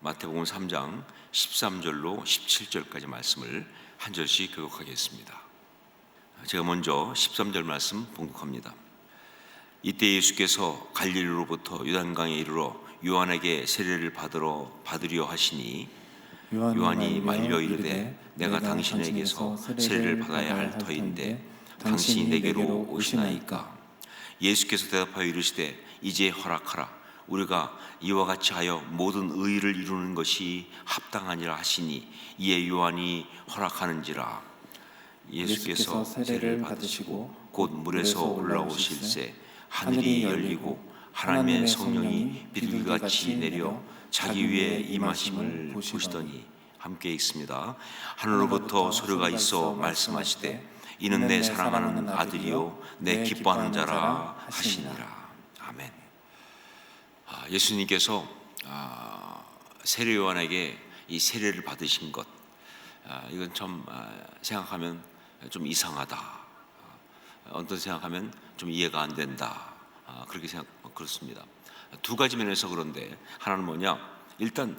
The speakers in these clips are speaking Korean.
마태복음 3장 13절로 17절까지 말씀을 한 절씩 교독하겠습니다. 제가 먼저 13절 말씀 봉독합니다. 이때 예수께서 갈릴리로부터 요단강에 이르러 요한에게 세례를 받으려 하시니 요한이 말려 이르되 내가 당신에게서 세례를 받아야 할 터인데 당신이 내게로 오시나이까. 예수께서 대답하여 이르시되 이제 허락하라. 우리가 이와 같이 하여 모든 의를 이루는 것이 합당하니라 하시니 이에 요한이 허락하는지라. 예수께서 세례를 받으시고 곧 물에서 올라오실새 하늘이 열리고 하나님의 성령이 비둘기같이 내려 자기 위에 임하심을 보시더니, 함께 읽습니다. 하늘로부터 소리가 있어 말씀하시되 이는 내 사랑하는 아들이요 내 기뻐하는 자라 하시니라. 아멘. 예수님께서 세례 요한에게 이 세례를 받으신 것, 이건 참 생각하면 좀 이상하다, 어떤 생각하면 좀 이해가 안 된다, 그렇게 그렇습니다. 두 가지 면에서 그런데, 하나는 뭐냐, 일단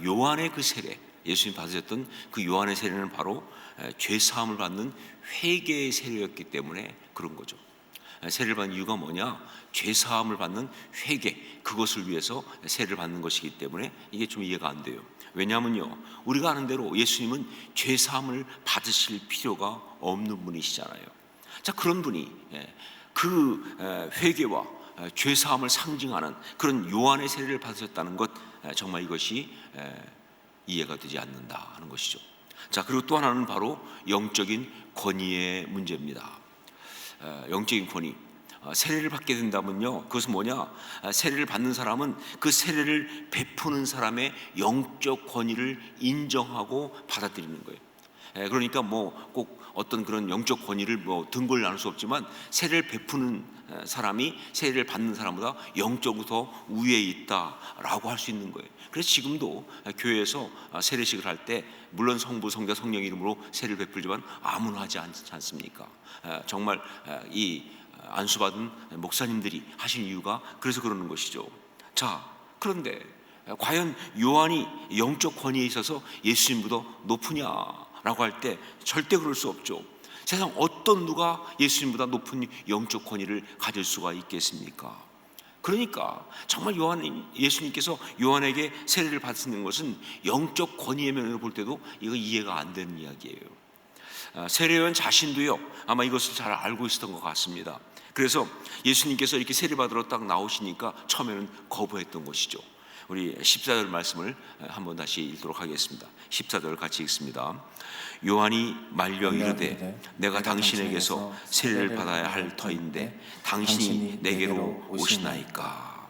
요한의 그 세례, 예수님 받으셨던 그 요한의 세례는 바로 죄 사함을 받는 회개의 세례였기 때문에 그런 거죠. 세례를 받는 이유가 뭐냐, 죄 사함을 받는 회개, 그것을 위해서 세례를 받는 것이기 때문에 이게 좀 이해가 안 돼요. 왜냐하면요, 우리가 아는 대로 예수님은 죄 사함을 받으실 필요가 없는 분이시잖아요. 자, 그런 분이 그 회개와 죄 사함을 상징하는 그런 요한의 세례를 받으셨다는 것, 정말 이것이 이해가 되지 않는다 하는 것이죠. 자, 그리고 또 하나는 바로 영적인 권위의 문제입니다. 영적인 권위, 세례를 받게 된다면요, 그것은 뭐냐, 세례를 받는 사람은 그 세례를 베푸는 사람의 영적 권위를 인정하고 받아들이는 거예요. 그러니까 꼭 어떤 그런 영적 권위를 등골 나눌 수 없지만, 세례를 베푸는 사람이 세례를 받는 사람보다 영적으로 더 위에 있다라고 할 수 있는 거예요. 그래서 지금도 교회에서 세례식을 할 때 물론 성부, 성자, 성령 이름으로 세례를 베풀지만 아무나 하지 않습니까? 정말 이 안수받은 목사님들이 하신 이유가 그래서 그러는 것이죠. 자, 그런데 과연 요한이 영적 권위에 있어서 예수님보다 높으냐라고 할 때 절대 그럴 수 없죠. 세상 어떤 누가 예수님보다 높은 영적 권위를 가질 수가 있겠습니까? 그러니까 정말 예수님께서 요한에게 세례를 받으시는 것은 영적 권위의 면으로 볼 때도 이거 이해가 안 되는 이야기예요. 세례요한 자신도요, 아마 이것을 잘 알고 있었던 것 같습니다. 그래서 예수님께서 이렇게 세례받으러 딱 나오시니까 처음에는 거부했던 것이죠. 우리 14절 말씀을 한번 다시 읽도록 하겠습니다. 14절 같이 읽습니다. 요한이 말려 이르되 내가 당신에게서 세례를 받아야 할 터인데 당신이 내게로 오시나이까.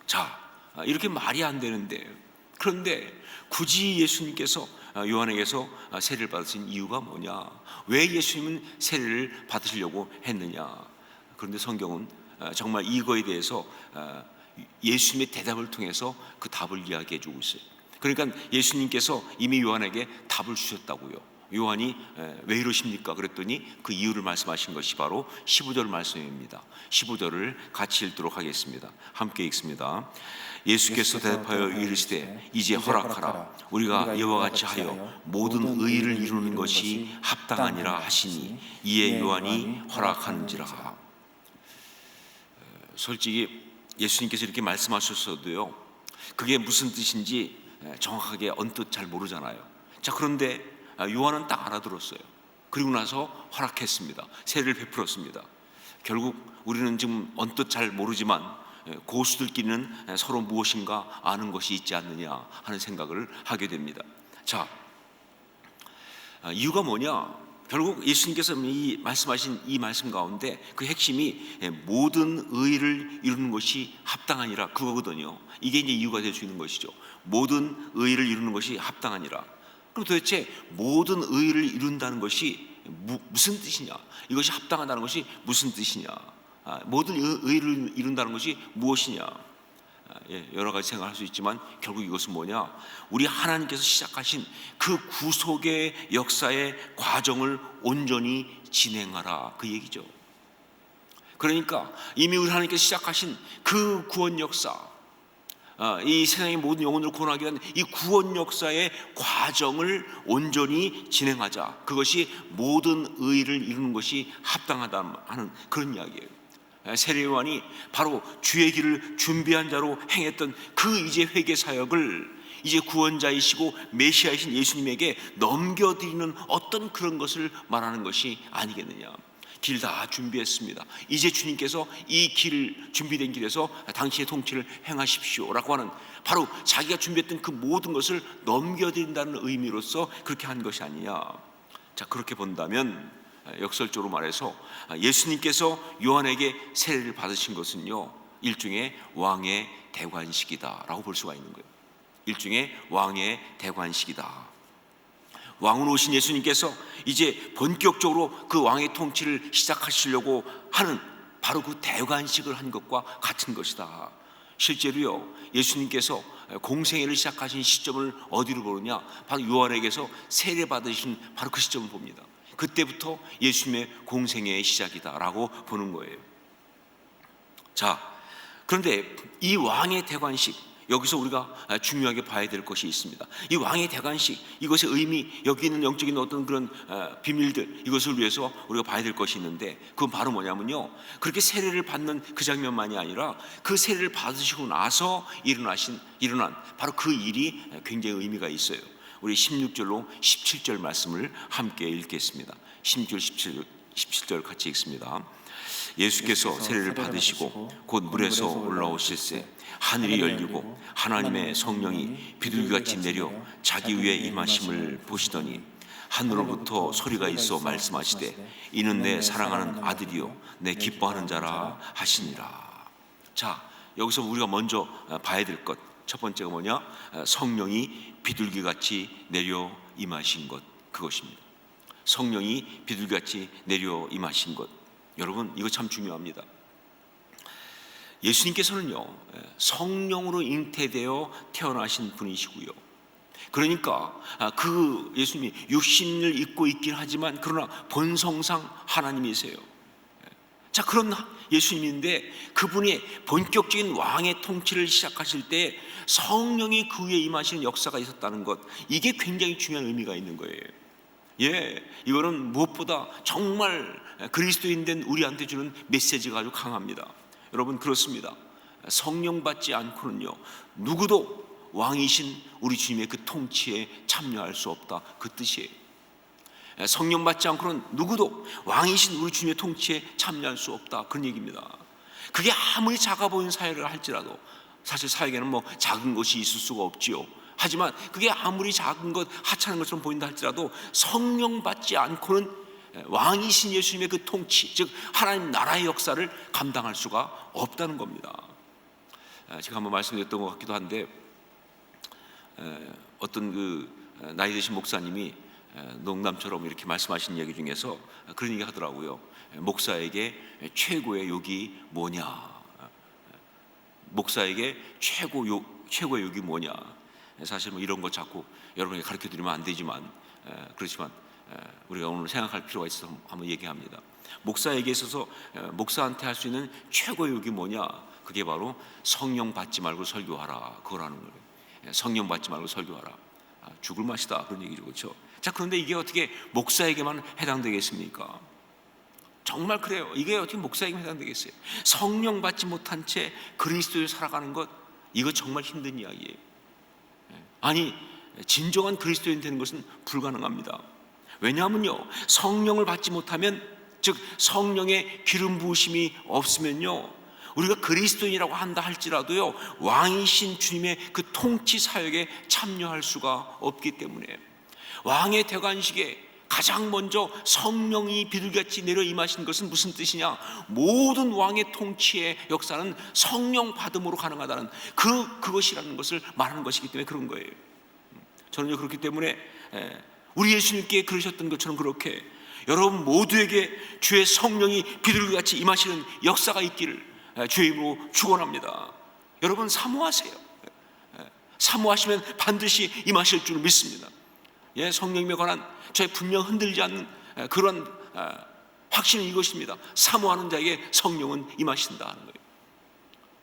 자, 이렇게 말이 안 되는데, 그런데 굳이 예수님께서 요한에게서 세례를 받으신 이유가 뭐냐, 왜 예수님은 세례를 받으시려고 했느냐. 그런데 성경은 정말 이거에 대해서 예수님의 대답을 통해서 그 답을 이야기해 주고 있어요. 그러니까 예수님께서 이미 요한에게 답을 주셨다고요. 요한이 왜 이러십니까? 그랬더니 그 이유를 말씀하신 것이 바로 15절 말씀입니다. 15절을 같이 읽도록 하겠습니다. 함께 읽습니다. 예수께서 대답하여 이르시되 이제 허락하라. 우리가 이와 같이 하여 모든 의를 이루는 것이 합당하니라 하시니 이에 요한이 허락하는지라. 솔직히 예수님께서 이렇게 말씀하셨어도요, 그게 무슨 뜻인지 정확하게 언뜻 잘 모르잖아요. 자, 그런데 요한은 딱 알아들었어요. 그리고 나서 허락했습니다. 세례를 베풀었습니다. 결국 우리는 지금 언뜻 잘 모르지만 고수들끼리는 서로 무엇인가 아는 것이 있지 않느냐 하는 생각을 하게 됩니다. 자, 이유가 뭐냐? 결국 예수님께서 말씀하신 이 말씀 가운데 그 핵심이 모든 의를 이루는 것이 합당하니라, 그거거든요. 이게 이제 이유가 될 수 있는 것이죠. 모든 의를 이루는 것이 합당하니라. 그럼 도대체 모든 의를 이룬다는 것이 무슨 뜻이냐? 이것이 합당하다는 것이 무슨 뜻이냐? 모든 의를 이룬다는 것이 무엇이냐? 여러 가지 생각할 수 있지만 결국 이것은 뭐냐? 우리 하나님께서 시작하신 그 구속의 역사의 과정을 온전히 진행하라, 그 얘기죠. 그러니까 이미 우리 하나님께서 시작하신 그 구원 역사, 이 세상의 모든 영혼을 구원하기 위한 이 구원 역사의 과정을 온전히 진행하자. 그것이 모든 의를 이루는 것이 합당하다 하는 그런 이야기예요. 세례 요한이 바로 주의 길을 준비한 자로 행했던 그 이제 회개 사역을 이제 구원자이시고 메시아이신 예수님에게 넘겨드리는 어떤 그런 것을 말하는 것이 아니겠느냐. 길 다 준비했습니다. 이제 주님께서 이 길, 준비된 길에서 당신의 통치를 행하십시오 라고 하는, 바로 자기가 준비했던 그 모든 것을 넘겨드린다는 의미로서 그렇게 한 것이 아니냐. 자, 그렇게 본다면 역설적으로 말해서 예수님께서 요한에게 세례를 받으신 것은요, 일종의 왕의 대관식이다 라고 볼 수가 있는 거예요. 일종의 왕의 대관식이다. 왕으로 오신 예수님께서 이제 본격적으로 그 왕의 통치를 시작하시려고 하는 바로 그 대관식을 한 것과 같은 것이다. 실제로요, 예수님께서 공생애를 시작하신 시점을 어디로 보느냐, 바로 요한에게서 세례 받으신 바로 그 시점을 봅니다. 그때부터 예수님의 공생애의 시작이다라고 보는 거예요. 자, 그런데 이 왕의 대관식, 여기서 우리가 중요하게 봐야 될 것이 있습니다. 이 왕의 대관식, 이것의 의미, 여기 있는 영적인 어떤 그런 비밀들, 이것을 위해서 우리가 봐야 될 것이 있는데, 그건 바로 뭐냐면요, 그렇게 세례를 받는 그 장면만이 아니라 그 세례를 받으시고 나서 일어난 바로 그 일이 굉장히 의미가 있어요. 우리 16절로 17절 말씀을 함께 읽겠습니다. 16절 17절 같이 읽습니다. 예수께서 세례를 받으시고 곧 물에서 올라오실새 하늘이 열리고 하나님의 성령이 비둘기같이 내려 자기 위에 임하심을 보시더니 하늘로부터 소리가 있어 말씀하시되 이는 내 사랑하는 아들이요 내 기뻐하는 자라 하시니라. 자, 여기서 우리가 먼저 봐야 될 것, 첫 번째가 뭐냐? 성령이 비둘기같이 내려 임하신 것, 그것입니다. 성령이 비둘기같이 내려 임하신 것, 여러분 이거 참 중요합니다. 예수님께서는요, 성령으로 잉태되어 태어나신 분이시고요, 그러니까 그 예수님이 육신을 입고 있긴 하지만 그러나 본성상 하나님이세요. 자, 그런 예수님인데 그분이 본격적인 왕의 통치를 시작하실 때 성령이 그 위에 임하시는 역사가 있었다는 것, 이게 굉장히 중요한 의미가 있는 거예요. 이거는 무엇보다 정말 그리스도인 된 우리한테 주는 메시지가 아주 강합니다. 여러분, 그렇습니다. 성령 받지 않고는요, 누구도 왕이신 우리 주님의 그 통치에 참여할 수 없다, 그 뜻이에요. 성령 받지 않고는 누구도 왕이신 우리 주님의 통치에 참여할 수 없다, 그런 얘기입니다. 그게 아무리 작아 보이는 사회를 할지라도, 사실 사회에는 뭐 작은 것이 있을 수가 없지요. 하지만 그게 아무리 작은 것, 하찮은 것처럼 보인다 할지라도 성령 받지 않고는 왕이신 예수님의 그 통치, 즉 하나님 나라의 역사를 감당할 수가 없다는 겁니다. 제가 한번 말씀드렸던 것 같기도 한데, 어떤 그 나이 드신 목사님이 농담처럼 이렇게 말씀하신 얘기 중에서 그런 얘기 하더라고요. 목사에게 최고의 욕이 뭐냐? 목사에게 최고의 욕이 뭐냐? 사실 뭐 이런 거 자꾸 여러분에게 가르쳐 드리면 안 되지만, 그렇지만 우리가 오늘 생각할 필요가 있어서 한번 얘기합니다. 목사에게 있어서 목사한테 할 수 있는 최고의 욕이 뭐냐? 그게 바로 성령 받지 말고 설교하라, 그거라는 거예요. 성령 받지 말고 설교하라. 죽을 맛이다, 그런 얘기죠, 그렇죠? 자, 그런데 이게 어떻게 목사에게만 해당되겠습니까? 정말 그래요. 이게 어떻게 목사에게만 해당되겠어요? 성령 받지 못한 채 그리스도를 살아가는 것, 이거 정말 힘든 이야기예요. 아니, 진정한 그리스도인 되는 것은 불가능합니다. 왜냐하면요, 성령을 받지 못하면, 즉 성령의 기름 부으심이 없으면요, 우리가 그리스도인이라고 한다 할지라도요, 왕이신 주님의 그 통치 사역에 참여할 수가 없기 때문에, 왕의 대관식에 가장 먼저 성령이 비둘기같이 내려 임하신 것은 무슨 뜻이냐? 모든 왕의 통치의 역사는 성령 받음으로 가능하다는 그것이라는 것을 말하는 것이기 때문에 그런 거예요. 저는요, 그렇기 때문에 우리 예수님께 그러셨던 것처럼 그렇게 여러분 모두에게 주의 성령이 비둘기같이 임하시는 역사가 있기를 주의 이름으로 축원합니다. 여러분 사모하세요. 사모하시면 반드시 임하실 줄 믿습니다. 성령님에 관한 저의 분명 흔들지 않는 그런 확신은 이것입니다. 사모하는 자에게 성령은 임하신다 하는 거예요.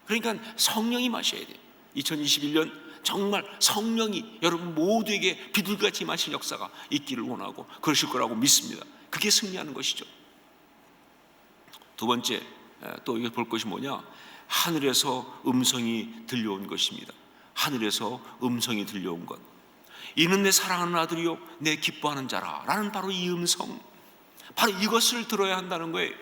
그러니까 성령이 임하셔야 돼요. 2021년 정말 성령이 여러분 모두에게 비둘기같이 임하신 역사가 있기를 원하고 그러실 거라고 믿습니다. 그게 승리하는 것이죠. 두 번째, 또 이거 볼 것이 뭐냐? 하늘에서 음성이 들려온 것입니다. 하늘에서 음성이 들려온 것. 이는 내 사랑하는 아들이요 내 기뻐하는 자라 라는 바로 이 음성, 바로 이것을 들어야 한다는 거예요.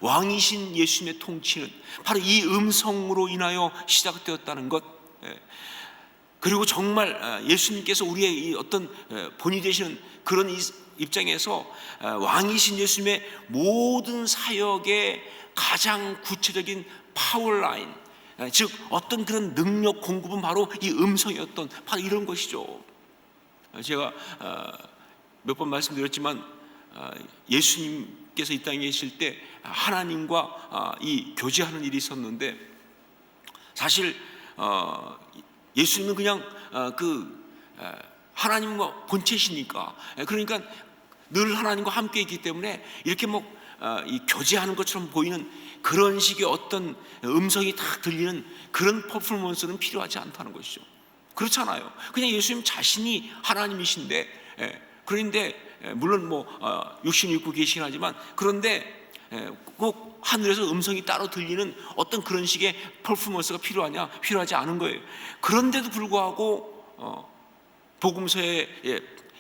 왕이신 예수님의 통치는 바로 이 음성으로 인하여 시작되었다는 것. 그리고 정말 예수님께서 우리의 이 어떤 본이 되시는 그런 입장에서 왕이신 예수님의 모든 사역의 가장 구체적인 파워라인, 즉 어떤 그런 능력 공급은 바로 이 음성이었던 바로 이런 것이죠. 제가 몇 번 말씀드렸지만 예수님께서 이 땅에 계실 때 하나님과 이 교제하는 일이 있었는데, 사실 예수님은 그냥 하나님과 본체시니까, 그러니까 늘 하나님과 함께 있기 때문에 이렇게 이 교제하는 것처럼 보이는 그런 식의 어떤 음성이 딱 들리는 그런 퍼포먼스는 필요하지 않다는 것이죠. 그렇잖아요. 그냥 예수님 자신이 하나님이신데, 그런데 물론 육신이 입고 계시긴 하지만, 그런데 꼭 하늘에서 음성이 따로 들리는 어떤 그런 식의 퍼포먼스가 필요하지 않은 거예요. 그런데도 불구하고 복음서에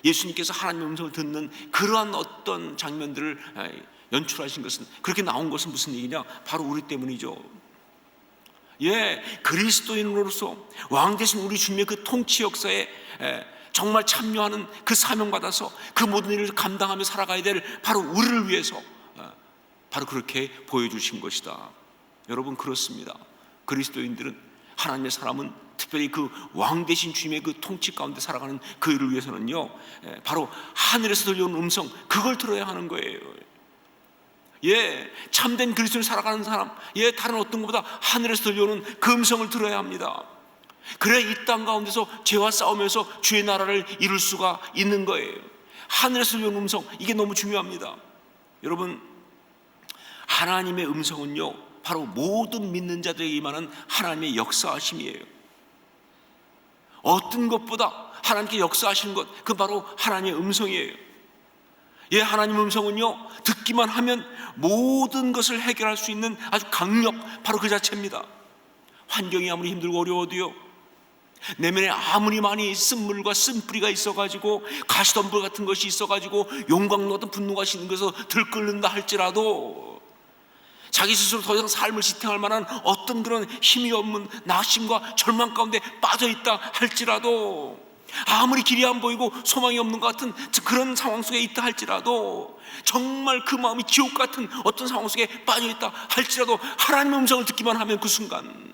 예수님께서 하나님의 음성을 듣는 그러한 어떤 장면들을 연출하신 것은, 그렇게 나온 것은 무슨 얘기냐? 바로 우리 때문이죠. 그리스도인으로서 왕 되신 우리 주님의 그 통치 역사에 정말 참여하는 그 사명받아서 그 모든 일을 감당하며 살아가야 될 바로 우리를 위해서 바로 그렇게 보여주신 것이다. 여러분, 그렇습니다. 그리스도인들은, 하나님의 사람은, 특별히 그 왕 되신 주님의 그 통치 가운데 살아가는 그 일을 위해서는요, 바로 하늘에서 들려오는 음성, 그걸 들어야 하는 거예요. 참된 그리스도인을 살아가는 사람, 다른 어떤 것보다 하늘에서 들려오는 그 음성을 들어야 합니다. 그래야 이 땅 가운데서 죄와 싸우면서 주의 나라를 이룰 수가 있는 거예요. 하늘에서 들려오는 음성, 이게 너무 중요합니다. 여러분, 하나님의 음성은요, 바로 모든 믿는 자들에게 임하는 하나님의 역사하심이에요. 어떤 것보다 하나님께 역사하시는 것, 그건 바로 하나님의 음성이에요. 하나님의 음성은요, 듣기만 하면 모든 것을 해결할 수 있는 아주 강력, 바로 그 자체입니다. 환경이 아무리 힘들고 어려워도요, 내면에 아무리 많이 쓴물과 쓴뿌리가 있어가지고 가시덤불 같은 것이 있어가지고 용광로 같은 분노가 있는 것에서 들끓는다 할지라도, 자기 스스로 더 이상 삶을 지탱할 만한 어떤 그런 힘이 없는 낙심과 절망 가운데 빠져있다 할지라도, 아무리 길이 안 보이고 소망이 없는 것 같은 그런 상황 속에 있다 할지라도, 정말 그 마음이 지옥 같은 어떤 상황 속에 빠져있다 할지라도, 하나님의 음성을 듣기만 하면 그 순간,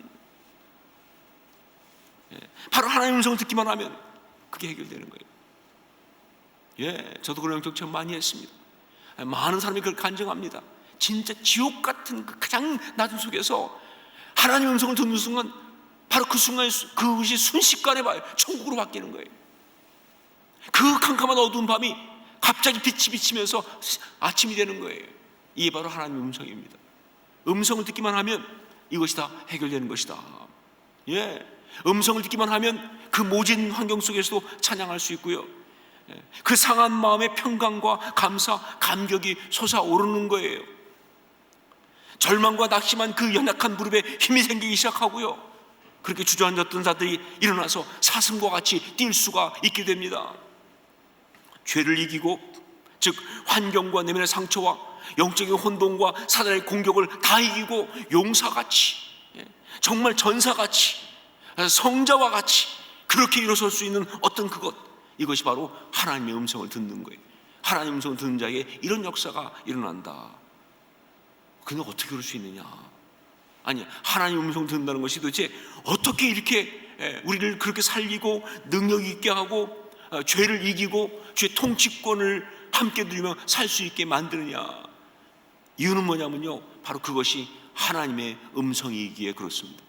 바로 하나님의 음성을 듣기만 하면 그게 해결되는 거예요. 저도 그런 영적 체험 많이 했습니다. 많은 사람이 그걸 간증합니다. 진짜 지옥 같은 그 가장 낮은 속에서 하나님의 음성을 듣는 순간, 바로 그 순간에 그것이 순식간에 천국으로 바뀌는 거예요. 그 캄캄한 어두운 밤이 갑자기 빛이 비치면서 아침이 되는 거예요. 이게 바로 하나님의 음성입니다. 음성을 듣기만 하면 이것이 다 해결되는 것이다. 음성을 듣기만 하면 그 모진 환경 속에서도 찬양할 수 있고요, 그 상한 마음의 평강과 감사, 감격이 솟아오르는 거예요. 절망과 낙심한 그 연약한 무릎에 힘이 생기기 시작하고요, 그렇게 주저앉았던 자들이 일어나서 사슴과 같이 뛸 수가 있게 됩니다. 죄를 이기고, 즉 환경과 내면의 상처와 영적인 혼돈과 사단의 공격을 다 이기고, 용사같이, 정말 전사같이, 성자와 같이 그렇게 일어설 수 있는 어떤 그것, 이것이 바로 하나님의 음성을 듣는 거예요. 하나님의 음성을 듣는 자에게 이런 역사가 일어난다. 근데 어떻게 그럴 수 있느냐? 아니, 하나님의 음성을 듣는다는 것이 도대체 어떻게 이렇게 우리를 그렇게 살리고 능력 있게 하고 죄를 이기고 죄의 통치권을 함께 누리며 살 수 있게 만드느냐? 이유는 뭐냐면요, 바로 그것이 하나님의 음성이기에 그렇습니다.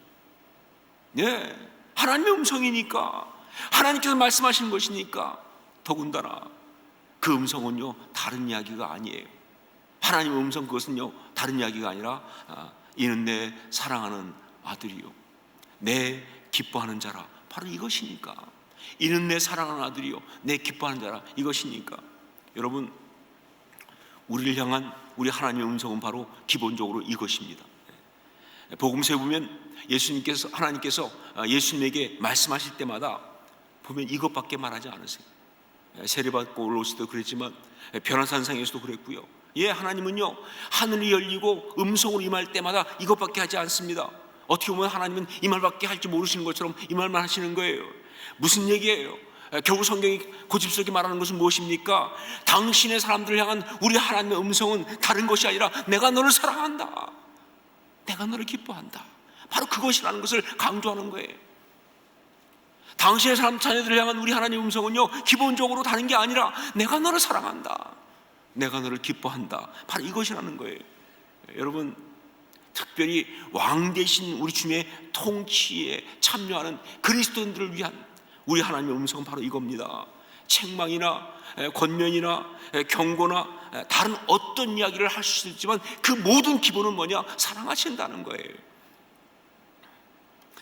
하나님의 음성이니까, 하나님께서 말씀하시는 것이니까, 더군다나 그 음성은요 다른 이야기가 아니에요. 하나님의 음성, 그것은요 다른 이야기가 아니라 이는 내 사랑하는 아들이요 내 기뻐하는 자라 바로 이것이니까. 이는 내 사랑하는 아들이요 내 기뻐하는 자라 이것이니까. 여러분, 우리를 향한 우리 하나님의 음성은 바로 기본적으로 이것입니다. 복음서에 보면 하나님께서 예수님에게 말씀하실 때마다 보면 이것밖에 말하지 않으세요. 세례받고 올라오실 때도 그랬지만 변화산상에서도 그랬고요. 하나님은요, 하늘이 열리고 음성으로 임할 때마다 이것밖에 하지 않습니다. 어떻게 보면 하나님은 이 말밖에 할지 모르시는 것처럼 이 말만 하시는 거예요. 무슨 얘기예요? 결국 성경이 고집스럽게 말하는 것은 무엇입니까? 당신의 사람들을 향한 우리 하나님의 음성은 다른 것이 아니라 내가 너를 사랑한다, 내가 너를 기뻐한다, 바로 그것이라는 것을 강조하는 거예요. 당신의 사람 자녀들을 향한 우리 하나님의 음성은요, 기본적으로 다른 게 아니라 내가 너를 사랑한다, 내가 너를 기뻐한다, 바로 이것이라는 거예요. 여러분, 특별히 왕 대신 우리 주님의 통치에 참여하는 그리스도인들을 위한 우리 하나님의 음성은 바로 이겁니다. 책망이나 권면이나 경고나 다른 어떤 이야기를 할 수 있지만 그 모든 기본은 뭐냐? 사랑하신다는 거예요.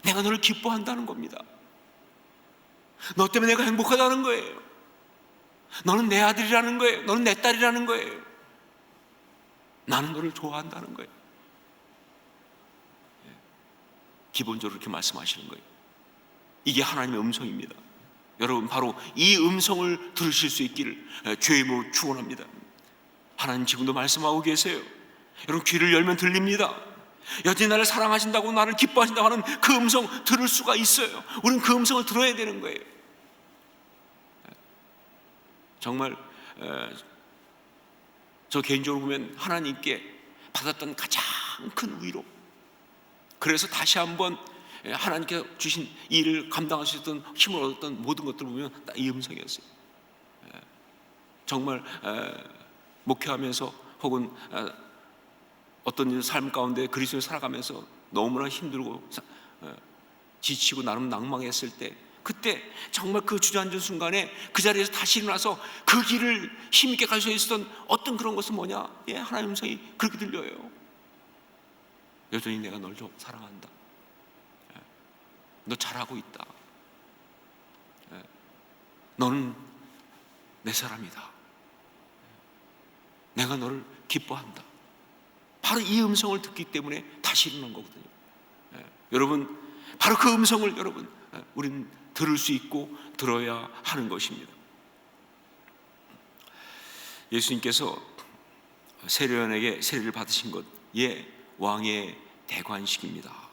내가 너를 기뻐한다는 겁니다. 너 때문에 내가 행복하다는 거예요. 너는 내 아들이라는 거예요. 너는 내 딸이라는 거예요. 나는 너를 좋아한다는 거예요. 기본적으로 이렇게 말씀하시는 거예요. 이게 하나님의 음성입니다. 여러분, 바로 이 음성을 들으실 수 있기를 주의 이름으로 축원합니다. 하나님 지금도 말씀하고 계세요. 여러분, 귀를 열면 들립니다. 여전히 나를 사랑하신다고, 나를 기뻐하신다고 하는 그 음성 들을 수가 있어요. 우리는 그 음성을 들어야 되는 거예요. 정말 저 개인적으로 보면 하나님께 받았던 가장 큰 위로, 그래서 다시 한번 하나님께서 주신 일을 감당할 수 있던 힘을 얻었던 모든 것들을 보면 다 이 음성이었어요. 정말 목회하면서 혹은 어떤 삶 가운데 그리스도를 살아가면서 너무나 힘들고 지치고 나름 낭망했을 때, 그때 정말 그 주저앉은 순간에 그 자리에서 다시 일어나서 그 길을 힘있게 갈 수 있었던 어떤 그런 것은 뭐냐? 하나님의 음성이 그렇게 들려요. 여전히 내가 널 사랑한다, 너 잘하고 있다, 너는 내 사람이다, 내가 너를 기뻐한다. 바로 이 음성을 듣기 때문에 다시 일어난 거거든요. 여러분, 바로 그 음성을 우리는 들을 수 있고 들어야 하는 것입니다. 예수님께서 세례요한에게 세례를 받으신 것, 왕의 대관식입니다.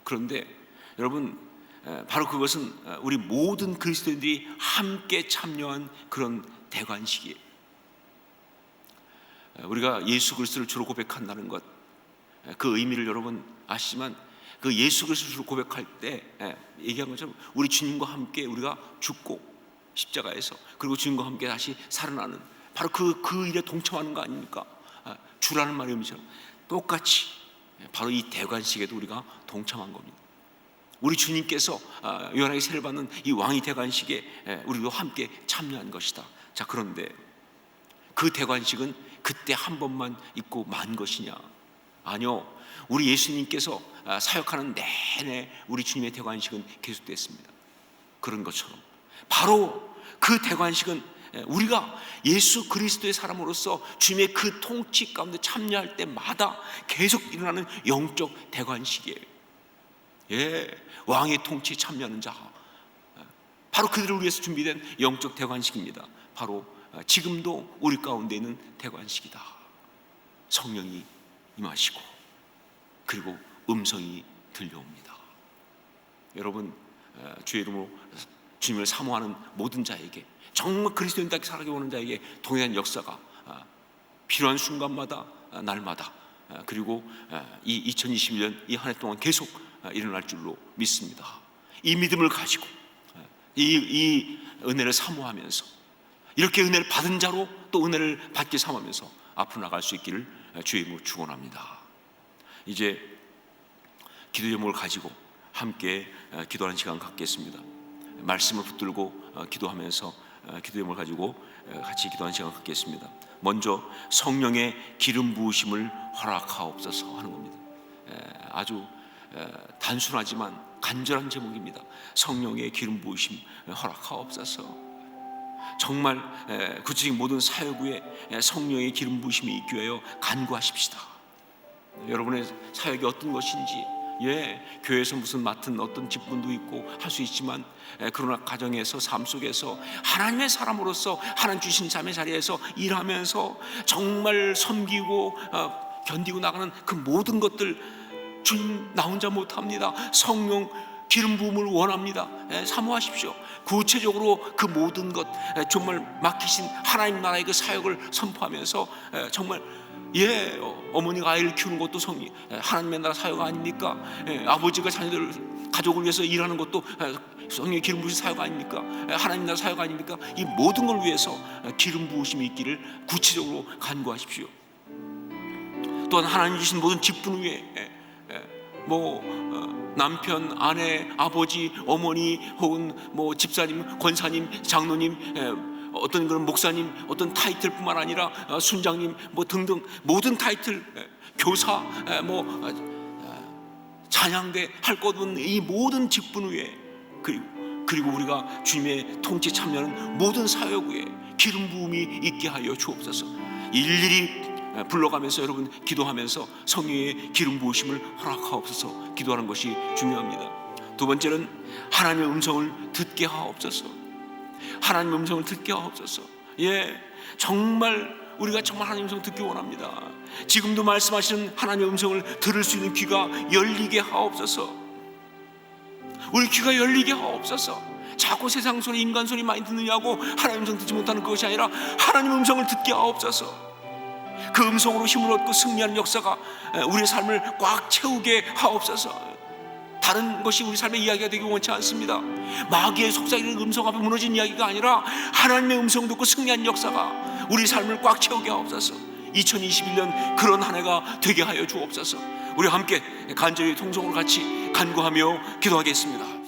그런데 여러분, 바로 그것은 우리 모든 그리스도인들이 함께 참여한 그런 대관식이에요. 우리가 예수 그리스도를 주로 고백한다는 것, 그 의미를 여러분 아시지만, 그 예수 그리스도를 주로 고백할 때 얘기한 것처럼 우리 주님과 함께 우리가 죽고 십자가에서, 그리고 주님과 함께 다시 살아나는, 바로 그 일에 동참하는 거 아닙니까? 주라는 말의 의미처럼 똑같이 바로 이 대관식에도 우리가 동참한 겁니다. 우리 주님께서 요한에게 세례를 받는 이 왕의 대관식에 우리도 함께 참여한 것이다. 자, 그런데 그 대관식은 그때 한 번만 있고 만 것이냐? 아니요, 우리 예수님께서 사역하는 내내 우리 주님의 대관식은 계속됐습니다. 그런 것처럼 바로 그 대관식은 우리가 예수 그리스도의 사람으로서 주님의 그 통치 가운데 참여할 때마다 계속 일어나는 영적 대관식이에요. 왕의 통치에 참여하는 자, 바로 그들을 위해서 준비된 영적 대관식입니다. 바로 지금도 우리 가운데 있는 대관식이다. 성령이 임하시고 그리고 음성이 들려옵니다. 여러분, 주의 이름으로 주님을 사모하는 모든 자에게, 정말 그리스도인답게 살아가는 자에게 동일한 역사가 필요한 순간마다, 날마다, 그리고 이 2021년 이 한 해 동안 계속 일어날 줄로 믿습니다. 이 믿음을 가지고 이 은혜를 사모하면서, 이렇게 은혜를 받은 자로 또 은혜를 받게 삼으면서 앞으로 나갈 수 있기를 주의 이름으로 축원합니다. 이제 기도 제목을 가지고 함께 기도하는 시간 갖겠습니다. 말씀을 붙들고 기도하면서 기도 제목을 가지고 같이 기도하는 시간 갖겠습니다. 먼저 성령의 기름 부으심을 허락하옵소서 하는 겁니다. 아주 단순하지만 간절한 제목입니다. 성령의 기름 부으심 허락하옵소서. 정말 구체적인 모든 사역 후에 성령의 기름 부으심이 있기 위하여 간구하십시다. 여러분의 사역이 어떤 것인지, 교회에서 무슨 맡은 어떤 직분도 있고 할 수 있지만, 그러나 가정에서, 삶 속에서 하나님의 사람으로서 하나님 주신 잠의 자리에서 일하면서 정말 섬기고 견디고 나가는 그 모든 것들, 주님 나 혼자 못합니다. 성령 기름 부음을 원합니다. 사모하십시오. 구체적으로 그 모든 것, 정말 맡기신 하나님 나라의 그 사역을 선포하면서 정말 어머니가 아이를 키우는 것도 하나님의 나라 사역 아닙니까? 아버지가 자녀들 가족을 위해서 일하는 것도 성령의 기름 부으신 사역 아닙니까? 하나님 나라 사역 아닙니까? 이 모든 걸 위해서 기름 부으심이 있기를 구체적으로 간구하십시오. 또한 하나님 주신 모든 직분 위에 남편, 아내, 아버지, 어머니, 혹은 집사님, 권사님, 장로님, 어떤 그런 목사님, 어떤 타이틀뿐만 아니라 순장님, 등등 모든 타이틀, 교사, 찬양대 할 것 없는 이 모든 직분 위에, 그리고 우리가 주님의 통치 참여하는 모든 사역 위에 기름 부음이 있게 하여 주옵소서. 일일이 불러가면서 여러분 기도하면서 성령의 기름 부으심을 허락하옵소서 기도하는 것이 중요합니다. 두 번째는 하나님의 음성을 듣게 하옵소서. 하나님의 음성을 듣게 하옵소서. 정말 우리가 정말 하나님의 음성을 듣기 원합니다. 지금도 말씀하시는 하나님의 음성을 들을 수 있는 귀가 열리게 하옵소서. 우리 귀가 열리게 하옵소서. 자꾸 세상 소리, 인간 소리 많이 듣느냐고 하나님의 음성 듣지 못하는 것이 아니라 하나님의 음성을 듣게 하옵소서. 그 음성으로 힘을 얻고 승리하는 역사가 우리의 삶을 꽉 채우게 하옵소서. 다른 것이 우리 삶의 이야기가 되기 원치 않습니다. 마귀의 속삭이는 음성 앞에 무너진 이야기가 아니라 하나님의 음성 듣고 승리하는 역사가 우리 삶을 꽉 채우게 하옵소서. 2021년 그런 한 해가 되게 하여 주옵소서. 우리 함께 간절히 통성으로 같이 간구하며 기도하겠습니다.